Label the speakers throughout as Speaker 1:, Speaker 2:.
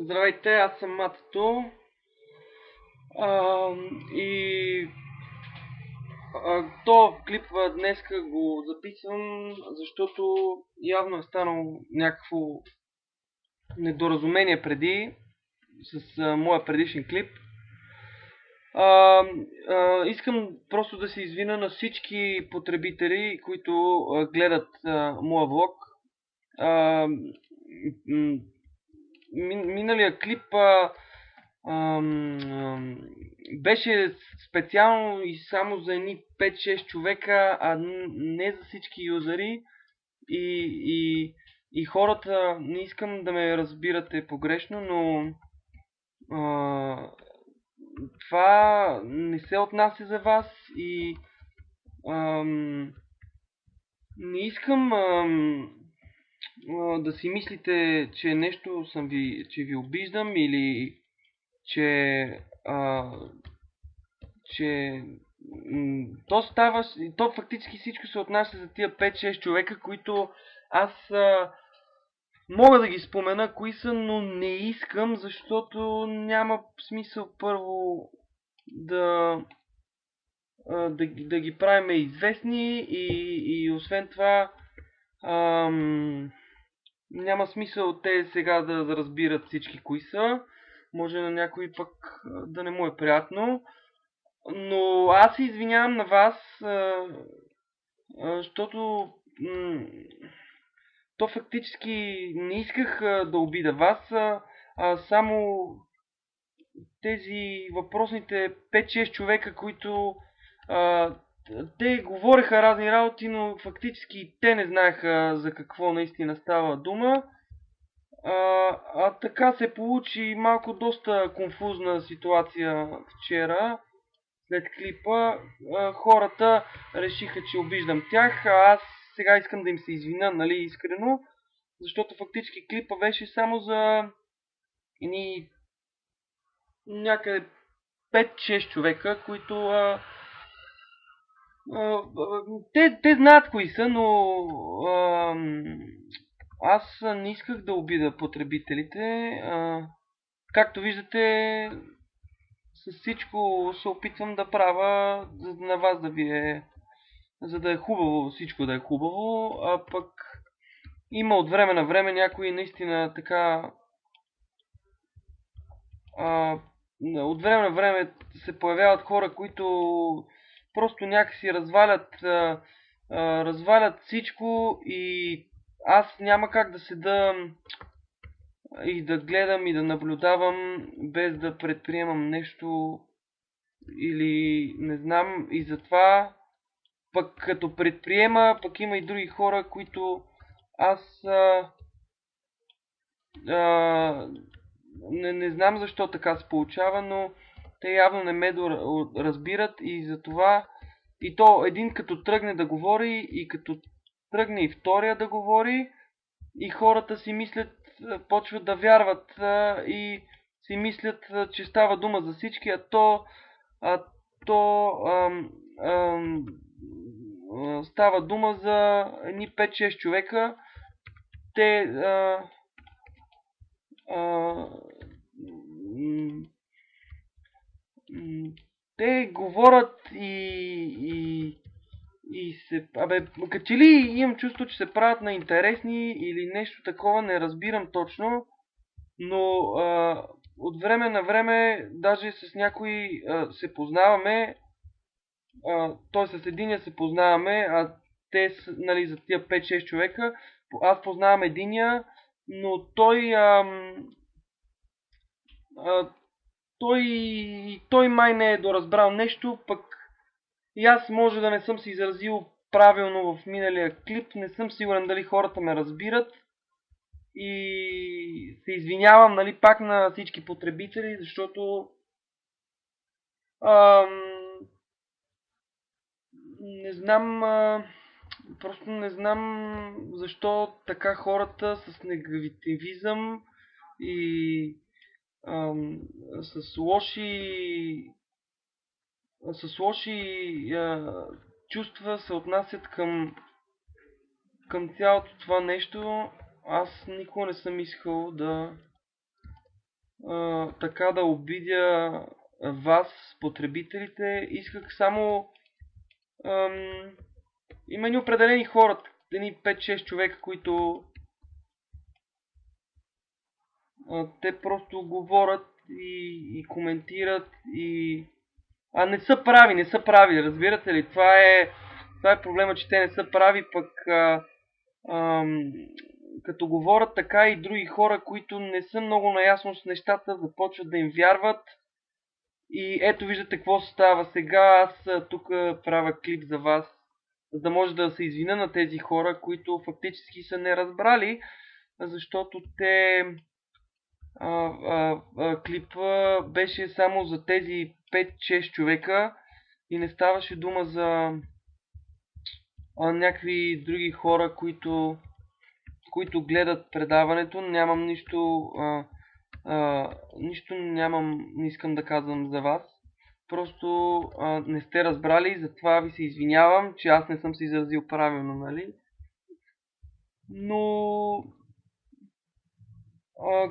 Speaker 1: Здравейте, аз съм Матето. А, и то клип днеска го записвам, защото явно е станало някакво недоразумение преди с моя предишен клип. Искам просто да се извиня на всички потребители, които гледат моя влог. А, Миналия клип беше специално и само за едни 5-6 човека, а не за всички юзери. И, и хората, не искам да ме разбирате погрешно, но а, това не се отнася за вас и ам, не искам да си мислите, че нещо че ви обиждам или че а, че то става, то фактически всичко се отнася за тия 5-6 човека, които аз мога да ги спомена кои са, но не искам, защото няма смисъл първо да, да ги правим известни и освен това няма смисъл те сега да разбират всички кои са. Може на някой пък да не му е приятно. Но аз се извинявам на вас, защото то фактически не исках да обида вас, а само тези въпросните 5-6 човека, които а, те говореха разни работи, но фактически те не знаеха за какво наистина става дума. Така се получи малко доста конфузна ситуация вчера. След клипа хората решиха, че обиждам тях, а аз сега искам да им се извиня, нали, искрено, защото фактически клипа беше само за едни някъде 5-6 човека, които те знаят кои са, но а, аз не исках да обида потребителите. Както виждате, с всичко се опитвам да правя, за на вас да ви е, за да е хубаво, всичко да е хубаво, а пък има от време на време някои наистина така, а, от време на време се появяват хора, които просто някакси развалят всичко и аз няма как да седа и да гледам и да наблюдавам без да предприемам нещо или не знам и затова пък като предприема, пък има и други хора, които аз а, не знам защо така се получава, но те явно не ме разбират и затова и то един като тръгне да говори и като тръгне и втория да говори и хората си мислят, почват да вярват и си мислят, че става дума за всички, а то става дума за едни 5-6 човека. Те а, те говорят и се... като че ли имам чувство, че се правят на интересни или нещо такова, не разбирам точно, но от време на време, даже с някои се познаваме, т.е. с единия се познаваме, а те, нали, за тия 5-6 човека, аз познавам единия, но а, той май не е доразбрал нещо, пък и аз може да не съм се изразил правилно в миналия клип, не съм сигурен дали хората ме разбират и се извинявам, нали, пак на всички потребители, защото ам, не знам, просто не знам защо така хората с негативизъм и ам, с лоши чувства се отнасят към цялото това нещо. Аз никога не съм искал така да обидя вас, потребителите. Исках само... Има ни определени хора, едни 5-6 човека, които те просто говорят и коментират и... не са прави, не са прави, разбирате ли? Това е проблема, че те не са прави, пък като говорят така и други хора, които не са много наясно с нещата, започват да им вярват. И ето виждате какво се става сега. Аз тук правя клип за вас, за да може да се извиня на тези хора, които фактически са не разбрали, защото те клипа беше само за тези 5-6 човека и не ставаше дума за някакви други хора, които гледат предаването. Нямам не искам да казвам за вас. Просто не сте разбрали, затова ви се извинявам, че аз не съм се изразил правилно, нали? Но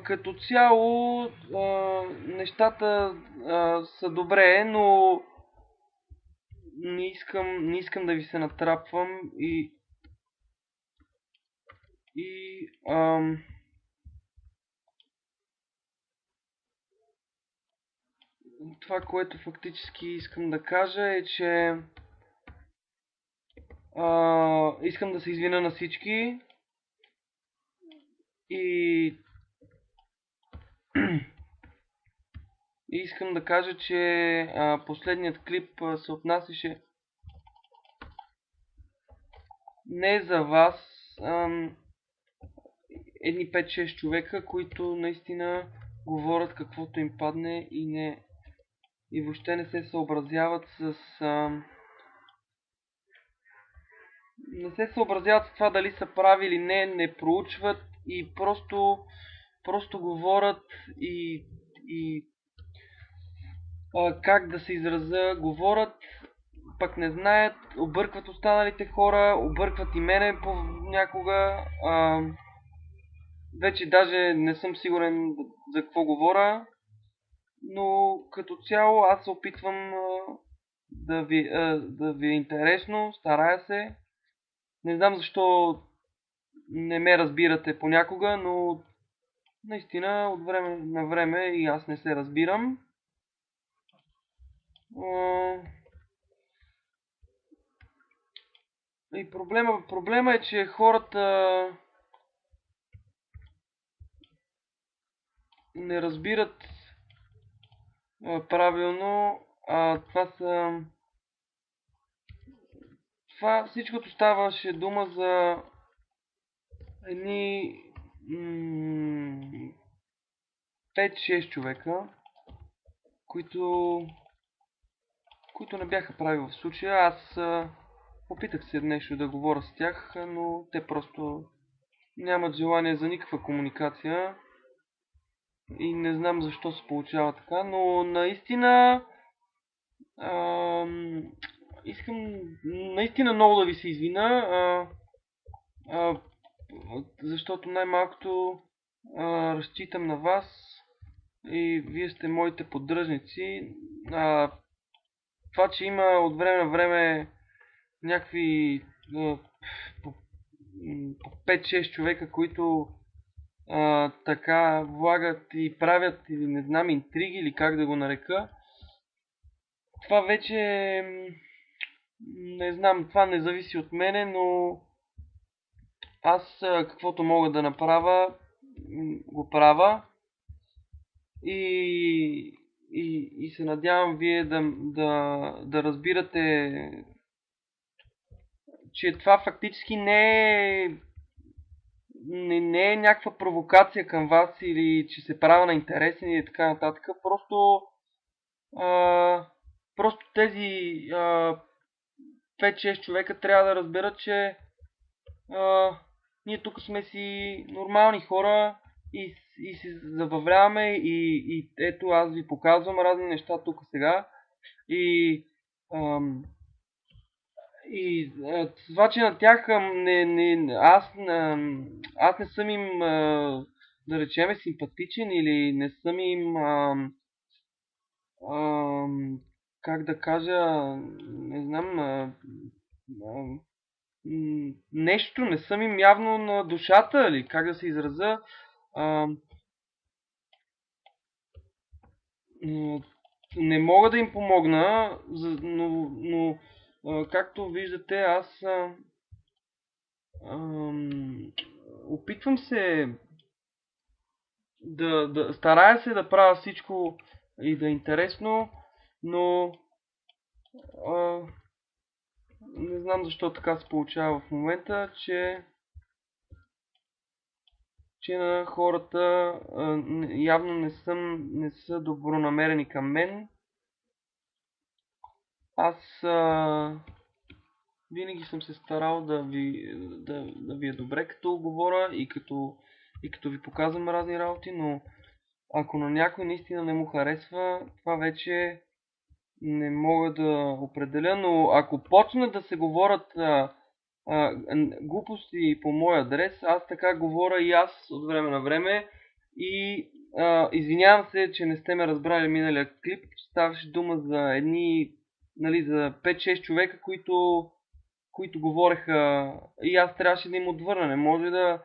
Speaker 1: като цяло нещата са добре, но не искам да ви се натрапвам и това, което фактически искам да кажа е, че искам да се извиня на всички и искам да кажа, че последният клип се отнасяше не за вас, едни 5-6 човека, които наистина говорят каквото им падне и въобще не се съобразяват не се съобразяват с това дали са прави или не проучват и просто говорят и как да се изразя, говорят, пък не знаят, объркват останалите хора, объркват и мене някога. Вече даже не съм сигурен за какво говоря, но като цяло аз се опитвам да ви е интересно, старая се. Не знам защо не ме разбирате понякога, но наистина от време на време и аз не се разбирам. И проблема е, че хората не разбират правилно. Всичкото ставаше дума за едни 5-6 човека, които не бяха прави в случая. Аз опитах се нещо да говоря с тях, но те просто нямат желание за никаква комуникация и не знам защо се получава така, но наистина искам наистина много да ви се извиня, защото най-малкото разчитам на вас и вие сте моите поддръжници. Това, че има от време на време някакви по 5-6 човека, които така влагат и правят, или не знам, интриги, или как да го нарека, това вече не знам, това не зависи от мене, но аз каквото мога да направя, го правя и се надявам вие да разбирате, че това фактически не е някаква провокация към вас или че се правя на интересен и така нататък. Просто тези 5-6 човека трябва да разберат, че ние тук сме си нормални хора и се забавляваме и ето аз ви показвам разни неща тук сега и това, че на тях аз не съм им да речеме, симпатичен или не съм им, как да кажа, не знам, нещо, не съм им явно на душата, или как да се изразя, не мога да им помогна, но както виждате, аз опитвам се старая се да правя всичко и да е интересно, но а, не знам защо така се получава в момента, че на хората явно не са добронамерени към мен. Аз винаги съм се старал да ви е добре като говоря и като ви показвам разни работи, но ако на някой наистина не му харесва, това вече не мога да определя, но ако почне да се говорят глупости по мой адрес, аз така говоря и аз от време на време и извинявам се, че не сте ме разбрали миналия клип. Ставаше дума за едни, нали, за 5-6 човека, които говореха и аз трябваше да им отвърна. Не може да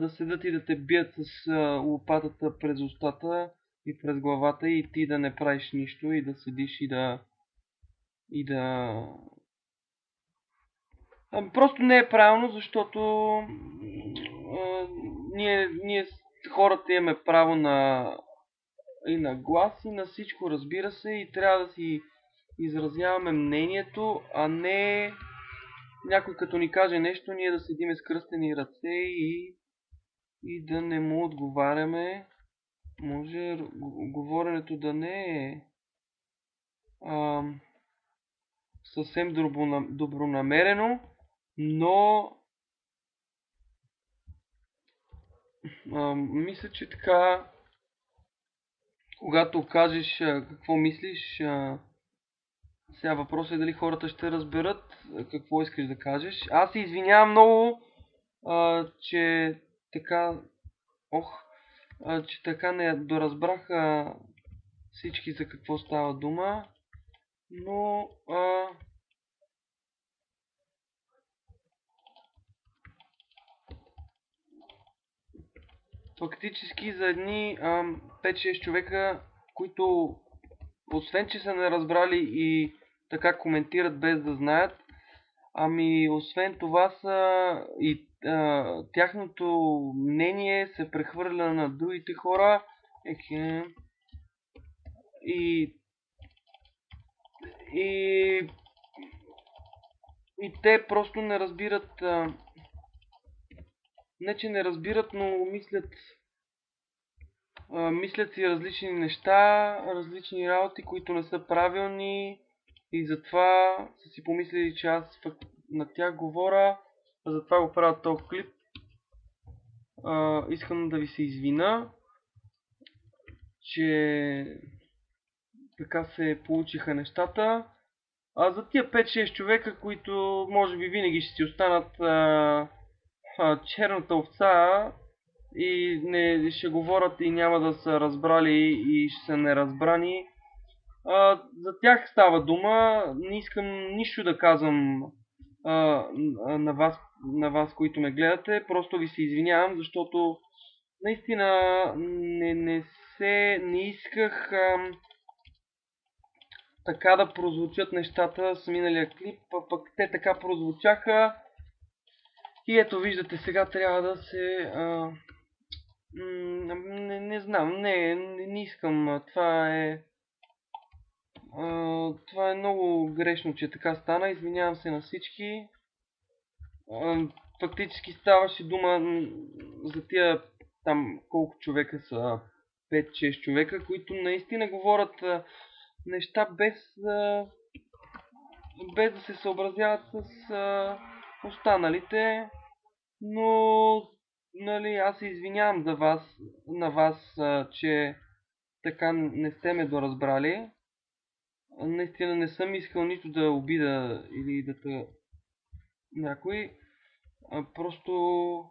Speaker 1: седат и да те бият с лопатата през устата и през главата и ти да не правиш нищо и да седиш и да... Просто не е правилно, защото ние хората имаме право и на глас и на всичко, разбира се, и трябва да си изразяваме мнението, а не някой като ни каже нещо, ние да седиме с кръстени ръце и да не му отговаряме. Може говоренето да не е съвсем добронамерено, но мисля, че така, когато кажеш какво мислиш, сега въпросът е дали хората ще разберат какво искаш да кажеш. Аз се извинявам много, че така, че така не доразбрах всички за какво става дума, но фактически за едни 5-6 човека, които освен че са не разбрали и така коментират без да знаят, ами освен това са и тяхното мнение се прехвърля на другите хора и, и, и те просто не разбират, не че не разбират, но мислят си различни неща, различни работи, които не са правилни и затова са си помислили, че аз на тях говоря, затова го правя този клип. Искам да ви се извина, че така се получиха нещата. За тия 5-6 човека, които може би винаги ще си останат черната овца и не ще говорят и няма да са разбрали и ще са неразбрани, за тях става дума. Не искам нищо да казвам на вас, които ме гледате. Просто ви се извинявам, защото наистина не исках така да прозвучат нещата с миналия клип, пък те така прозвучаха. И ето виждате, сега трябва да се... не знам, не искам. Това е много грешно, че така стана. Извинявам се на всички. Фактически ставаше дума за тия там колко човека са, 5-6 човека, които наистина говорят неща без да се съобразяват с останалите, но нали, аз се извинявам на вас, че така не сте ме доразбрали. Наистина не съм искал нито да обида или да те някой. Просто